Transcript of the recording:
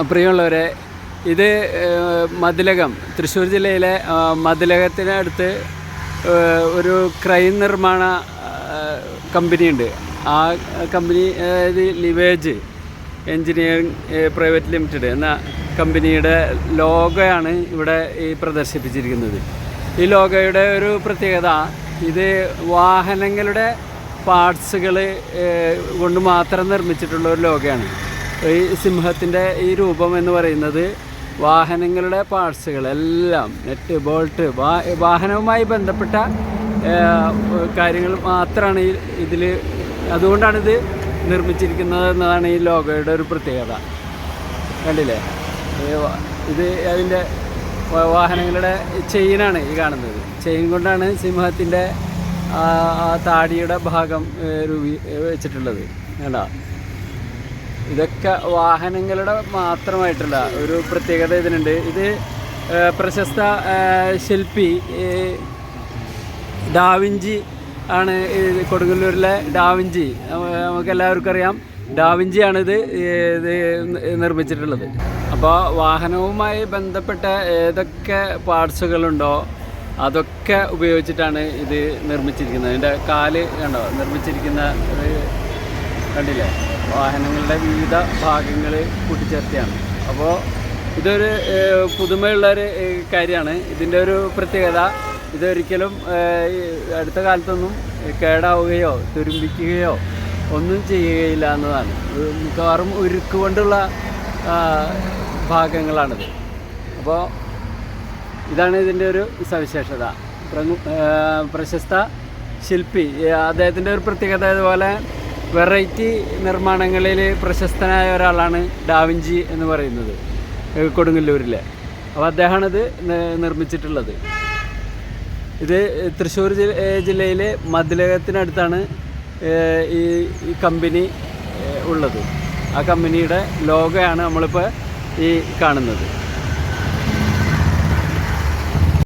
പ്രിയമുള്ളവരെ, ഇത് മതിലകം, തൃശ്ശൂർ ജില്ലയിലെ മതിലകത്തിനടുത്ത് ഒരു ക്രെയിൻ നിർമ്മാണ കമ്പനിയുണ്ട്. ആ കമ്പനി അതായത് ലിവേജ് എൻജിനീയറിംഗ് പ്രൈവറ്റ് ലിമിറ്റഡ് എന്ന കമ്പനിയുടെ ലോഗോയാണ് ഇവിടെ ഈ പ്രദർശിപ്പിച്ചിരിക്കുന്നത്. ഈ ലോഗോയുടെ ഒരു പ്രത്യേകത, ഇത് വാഹനങ്ങളുടെ പാർട്സുകൾ കൊണ്ട് മാത്രം നിർമ്മിച്ചിട്ടുള്ള ഒരു ലോഗോയാണ്. ഈ സിംഹത്തിൻ്റെ ഈ രൂപം എന്ന് പറയുന്നത് വാഹനങ്ങളുടെ പാർട്സുകളെല്ലാം, നെറ്റ്, ബോൾട്ട്, വാഹനവുമായി ബന്ധപ്പെട്ട കാര്യങ്ങൾ മാത്രമാണ് ഇതിൽ, അതുകൊണ്ടാണിത് നിർമ്മിച്ചിരിക്കുന്നത് എന്നതാണ് ഈ ലോഗോയുടെ ഒരു പ്രത്യേകത. കണ്ടില്ലേ, ഇത് അതിൻ്റെ വാഹനങ്ങളുടെ ചെയിനാണ് ഈ കാണുന്നത്. ചെയിൻ കൊണ്ടാണ് സിംഹത്തിൻ്റെ താടിയുടെ ഭാഗം വെച്ചിട്ടുള്ളത്. വേണ്ട, ഇതൊക്കെ വാഹനങ്ങളുടെ മാത്രമായിട്ടുള്ള ഒരു പ്രത്യേകത ഇതിനുണ്ട്. ഇത് പ്രശസ്ത ശില്പി ഡാവിഞ്ചി ആണ്. കൊടുങ്ങല്ലൂരിലെ ഡാവിഞ്ചി, നമുക്കെല്ലാവർക്കും അറിയാം, ഡാവിഞ്ചിയാണിത് നിർമ്മിച്ചിട്ടുള്ളത്. അപ്പോൾ വാഹനവുമായി ബന്ധപ്പെട്ട ഏതൊക്കെ പാർട്സുകളുണ്ടോ അതൊക്കെ ഉപയോഗിച്ചിട്ടാണ് ഇത് നിർമ്മിച്ചിരിക്കുന്നത്. അതിൻ്റെ കാല് കണ്ടോ, നിർമ്മിച്ചിരിക്കുന്ന കണ്ടില്ലേ, വാഹനങ്ങളുടെ വിവിധ ഭാഗങ്ങൾ കൂട്ടിച്ചേർത്തിയാണ്. അപ്പോൾ ഇതൊരു പുതുമയുള്ളൊരു കാര്യമാണ്. ഇതിൻ്റെ ഒരു പ്രത്യേകത, ഇതൊരിക്കലും അടുത്ത കാലത്തൊന്നും കേടാവുകയോ തുരുമ്പിക്കുകയോ ഒന്നും ചെയ്യുകയില്ല എന്നതാണ്. മിക്കവാറും ഉരുക്ക് കൊണ്ടുള്ള ഭാഗങ്ങളാണിത്. അപ്പോൾ ഇതാണ് ഇതിൻ്റെ ഒരു സവിശേഷത. പ്രശസ്ത ശില്പി, അദ്ദേഹത്തിൻ്റെ ഒരു പ്രത്യേകത, അതുപോലെ വെറൈറ്റി നിർമ്മാണങ്ങളിൽ പ്രശസ്തനായ ഒരാളാണ് ഡാവിഞ്ചി എന്ന് പറയുന്നത്, കൊടുങ്ങല്ലൂരിലെ. അപ്പോൾ അദ്ദേഹമാണിത് നിർമ്മിച്ചിട്ടുള്ളത്. ഇത് തൃശ്ശൂർ ജില്ലയിലെ മതിലകത്തിനടുത്താണ് ഈ കമ്പനി ഉള്ളത്. ആ കമ്പനിയുടെ ലോഗോയാണ് നമ്മളിപ്പോൾ ഈ കാണുന്നത്.